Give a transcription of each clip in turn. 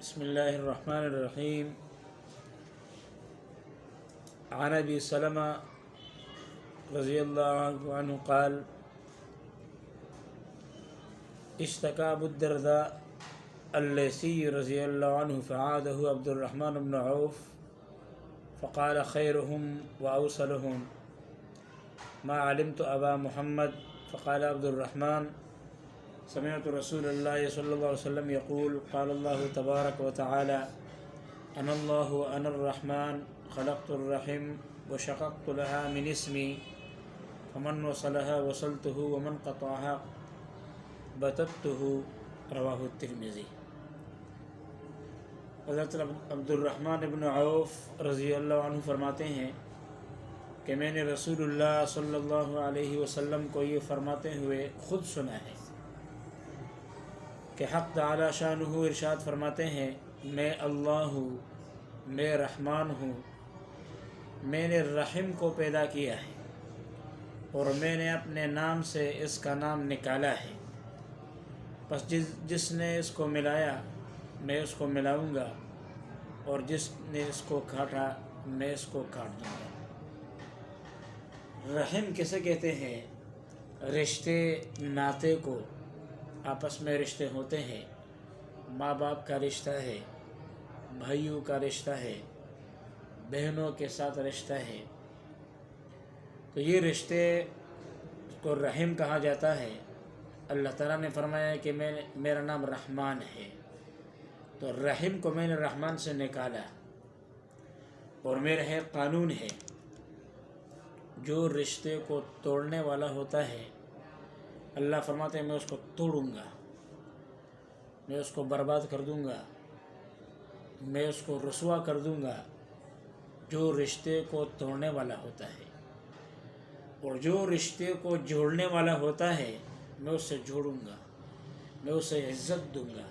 بسم الله الرحمن الرحيم. عن أبي سلمة رضي الله عنه قال: اشتكى أبو الدرداء الليثي رضي الله عنه فعاده عبد الرحمن بن عوف فقال: خيرهم وأوصلهم ما علمت أبا محمد. فقال عبد الرحمن: سمعت رسول الله صلى الله عليه وسلم يقول: قال الله تبارك وتعالى: أنا الله وأنا الرحمن خلقت الرحم وشققت لها من اسمي فمن وصلها وصلته ومن قطعها بتته. رواہ الترمذی. حضرت عبد الرحمن بن عوف رضی اللہ عنہ فرماتے ہیں کہ میں نے رسول اللہ صلی اللہ علیہ وسلم کو یہ فرماتے ہوئے خود سنا ہے کہ حق تعالی شانہ ارشاد فرماتے ہیں: میں اللہ ہوں، میں رحمان ہوں، میں نے رحم کو پیدا کیا ہے اور میں نے اپنے نام سے اس کا نام نکالا ہے، پس جس نے اس کو ملایا میں اس کو ملاؤں گا، اور جس نے اس کو کاٹا میں اس کو کاٹ دوں گا۔ رحم کسے کہتے ہیں؟ رشتے ناطے کو، آپس میں رشتے ہوتے ہیں، ماں باپ کا رشتہ ہے، بھائیوں کا رشتہ ہے، بہنوں کے ساتھ رشتہ ہے، تو یہ رشتے کو رحم کہا جاتا ہے۔ اللہ تعالیٰ نے فرمایا کہ میرا نام رحمان ہے، تو رحم کو میں نے رحمان سے نکالا، اور میرا ہے قانون ہے جو رشتے کو توڑنے والا ہوتا ہے، اللہ فرماتے ہیں میں اس کو توڑوں گا، میں اس کو برباد کر دوں گا، میں اس کو رسوا کر دوں گا۔ جو رشتے کو توڑنے والا ہوتا ہے اور جو رشتے کو جوڑنے والا ہوتا ہے میں اس سے جوڑوں گا، میں اسے عزت دوں گا،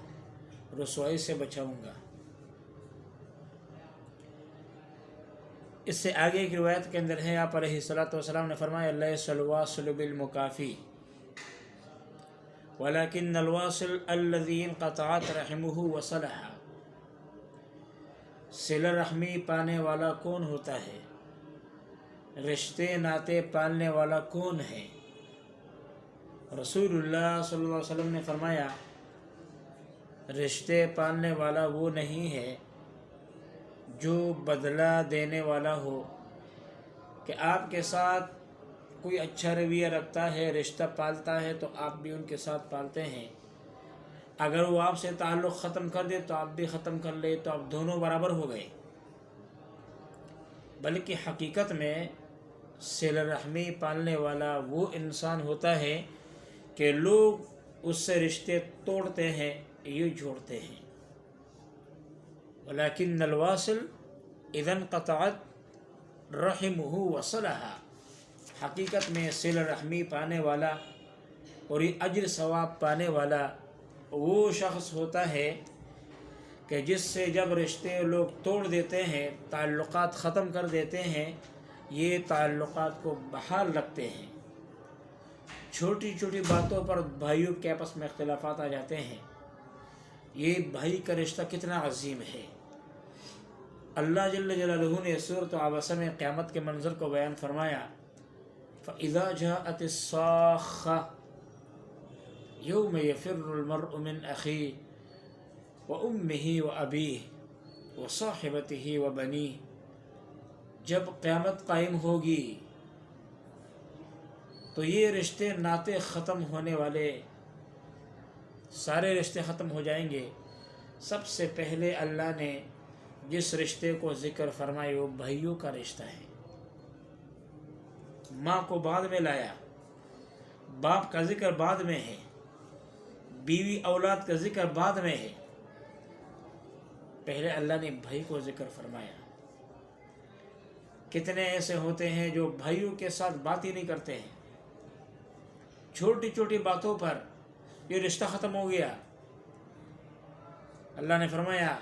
رسوائی سے بچاؤں گا۔ اس سے آگے کی روایت کے اندر ہے، آپ علیہ السلام نے فرمایا: لیس الواصل بالمکافی ولكن الواصل الذي انقطعت رحمه وصلها۔ صلہ رحمی پانے والا کون ہوتا ہے؟ رشتے ناطے پالنے والا کون ہے؟ رسول اللہ صلی اللہ علیہ وسلم نے فرمایا: رشتے پالنے والا وہ نہیں ہے جو بدلہ دینے والا ہو، کہ آپ کے ساتھ کوئی اچھا رویہ رکھتا ہے، رشتہ پالتا ہے تو آپ بھی ان کے ساتھ پالتے ہیں، اگر وہ آپ سے تعلق ختم کر دے تو آپ بھی ختم کر لے، تو آپ دونوں برابر ہو گئے۔ بلکہ حقیقت میں صلہ رحمی پالنے والا وہ انسان ہوتا ہے کہ لوگ اس سے رشتے توڑتے ہیں، یہ جوڑتے ہیں۔ ولیکن الواصل اذا انقطعت رحمہ وصلها۔ حقیقت میں صلہ رحمی پانے والا اور یہ اجر ثواب پانے والا وہ شخص ہوتا ہے کہ جس سے جب رشتے لوگ توڑ دیتے ہیں، تعلقات ختم کر دیتے ہیں، یہ تعلقات کو بحال رکھتے ہیں۔ چھوٹی چھوٹی باتوں پر بھائیوں کے آپس میں اختلافات آ جاتے ہیں، یہ بھائی کا رشتہ کتنا عظیم ہے۔ اللہ جل جلالہ نے سورۃ عبسہ میں قیامت کے منظر کو بیان فرمایا: فَإِذَا جَاءَتِ الصَّاخَّةُ يَوْمَ يَفِرُّ الْمَرْءُ مِنْ أَخِيهِ وَأُمِّهِ وَأَبِيهِ وَصَاحِبَتِهِ وَبَنِيهِ۔ جب قیامت قائم ہوگی تو یہ رشتے ناطے ختم ہونے والے، سارے رشتے ختم ہو جائیں گے۔ سب سے پہلے اللہ نے جس رشتے کو ذکر فرمائے وہ بھائیوں کا رشتہ ہے۔ ماں کو بعد میں لایا، باپ کا ذکر بعد میں ہے، بیوی اولاد کا ذکر بعد میں ہے، پہلے اللہ نے بھائی کو ذکر فرمایا۔ کتنے ایسے ہوتے ہیں جو بھائیوں کے ساتھ بات ہی نہیں کرتے ہیں، چھوٹی چھوٹی باتوں پر یہ رشتہ ختم ہو گیا۔ اللہ نے فرمایا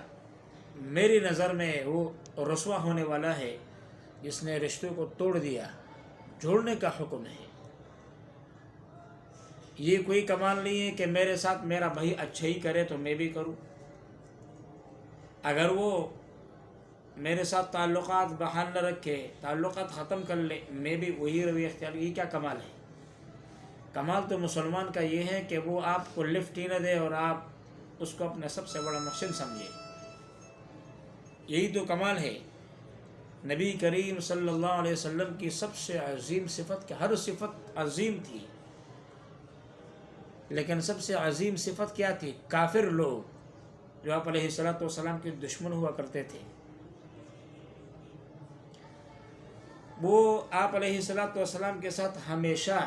میری نظر میں وہ رسوا ہونے والا ہے جس نے رشتوں کو توڑ دیا۔ جوڑنے کا حکم ہے، یہ کوئی کمال نہیں ہے کہ میرے ساتھ میرا بھائی اچھا ہی کرے تو میں بھی کروں۔ اگر وہ میرے ساتھ تعلقات بحال نہ رکھے، تعلقات ختم کر لے، میں بھی وہی رویہ اختیار، یہ کیا کمال ہے؟ کمال تو مسلمان کا یہ ہے کہ وہ آپ کو لفٹ ہی نہ دے اور آپ اس کو اپنا سب سے بڑا محسن سمجھے، یہی تو کمال ہے۔ نبی کریم صلی اللہ علیہ وسلم کی سب سے عظیم صفت، کہ ہر صفت عظیم تھی، لیکن سب سے عظیم صفت کیا تھی؟ کافر لوگ جو آپ علیہ السلام کے دشمن ہوا کرتے تھے، وہ آپ علیہ السلام کے ساتھ ہمیشہ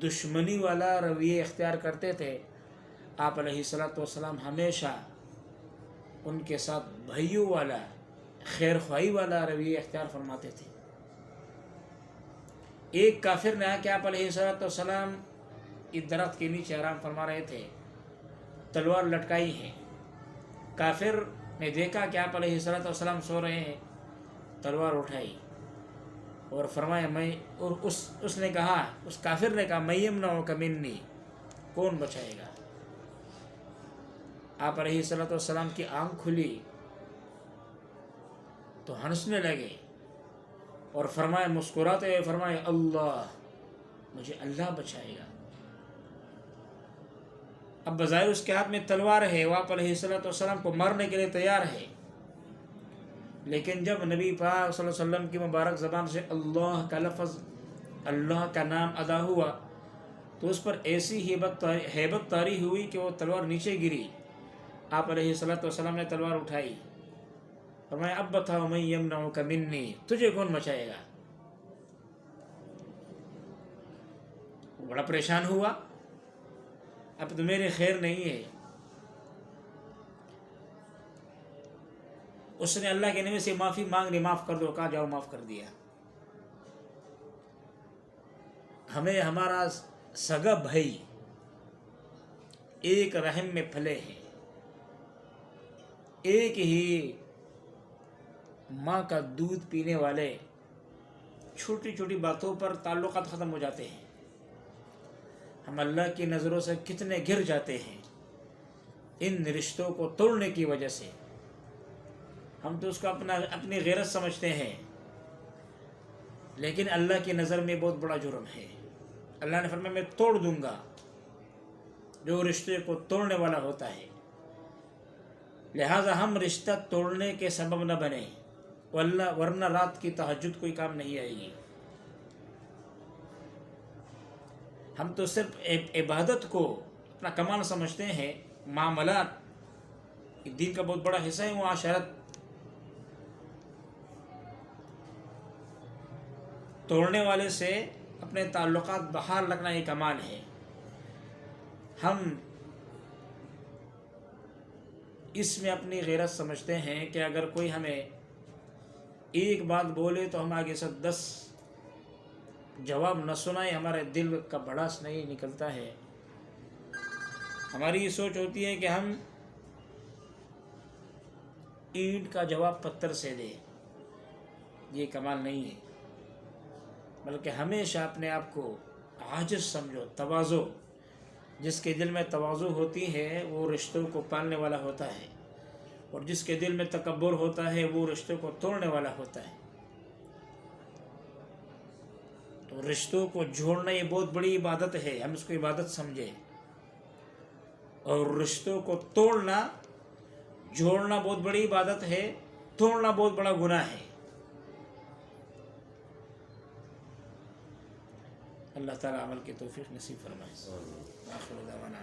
دشمنی والا رویہ اختیار کرتے تھے۔ آپ علیہ السلام ہمیشہ ان کے ساتھ بھائیوں والا، خیر خواہی والا رویہ اختیار فرماتے تھے۔ ایک کافر نے آ کے آپ علیہ السلام اس درخت کے نیچے آرام فرما رہے تھے، تلوار لٹکائی ہے۔ کافر نے دیکھا کہ آپ علیہ السلام سو رہے ہیں، تلوار اٹھائی اور فرمایا اور اس نے کہا، اس کافر نے کہا، میں یمنعک منی، کون بچائے گا؟ آپ علیہ السلام کی آنکھ کھلی تو ہنسنے لگے اور فرمایا، مسکراتے ہوئے فرمایا، اللہ، مجھے اللہ بچائے گا۔ اب بظاہر اس کے ہاتھ میں تلوار ہے، وہ آپ علیہ السلام کو مارنے کے لیے تیار ہے، لیکن جب نبی پاک صلی اللہ علیہ وسلم کی مبارک زبان سے اللہ کا لفظ، اللہ کا نام ادا ہوا تو اس پر ایسی ہیبت طاری ہوئی کہ وہ تلوار نیچے گری۔ آپ علیہ السلام نے تلوار اٹھائی، فرمایا، اب بتاؤ، من یمنعک منی، تجھے کون بچائے گا؟ بڑا پریشان ہوا، اب تو میرے خیر نہیں ہے۔ اس نے اللہ کے نبی سے معافی مانگ لی، معاف کر دو، کہا جاؤ، معاف کر دیا۔ ہمیں ہمارا سگا بھائی ایک رحم میں پھلے ہیں، ایک ہی ماں کا دودھ پینے والے، چھوٹی چھوٹی باتوں پر تعلقات ختم ہو جاتے ہیں۔ ہم اللہ کی نظروں سے کتنے گر جاتے ہیں ان رشتوں کو توڑنے کی وجہ سے۔ ہم تو اس کو اپنی غیرت سمجھتے ہیں، لیکن اللہ کی نظر میں بہت بڑا جرم ہے۔ اللہ نے فرمایا، میں توڑ دوں گا جو رشتے کو توڑنے والا ہوتا ہے۔ لہٰذا ہم رشتہ توڑنے کے سبب نہ بنیں، ورنہ رات کی تہجد کوئی کام نہیں آئے گی۔ ہم تو صرف عبادت کو اپنا کمال سمجھتے ہیں، معاملات دین کا بہت بڑا حصہ ہے، معاشرت توڑنے والے سے اپنے تعلقات بحال رکھنا یہ کمال ہے۔ ہم اس میں اپنی غیرت سمجھتے ہیں کہ اگر کوئی ہمیں ایک بات بولے تو ہم آگے سے 10 جواب نہ سنائے، ہمارے دل کا بھڑاس نہیں نکلتا ہے۔ ہماری یہ سوچ ہوتی ہے کہ ہم اینٹ کا جواب پتھر سے دیں، یہ کمال نہیں ہے، بلکہ ہمیشہ اپنے آپ کو عاجز سمجھو، تواضع۔ جس کے دل میں تواضع ہوتی ہے وہ رشتوں کو پالنے والا ہوتا ہے، اور جس کے دل میں تکبر ہوتا ہے وہ رشتوں کو توڑنے والا ہوتا ہے۔ تو رشتوں کو جوڑنا یہ بہت بڑی عبادت ہے، ہم اس کو عبادت سمجھیں، اور رشتوں کو توڑنا، جوڑنا بہت بڑی عبادت ہے، توڑنا بہت بڑا گناہ ہے۔ اللہ تعالیٰ عمل کی توفیق نصیب فرمائے۔ آخر دعوانا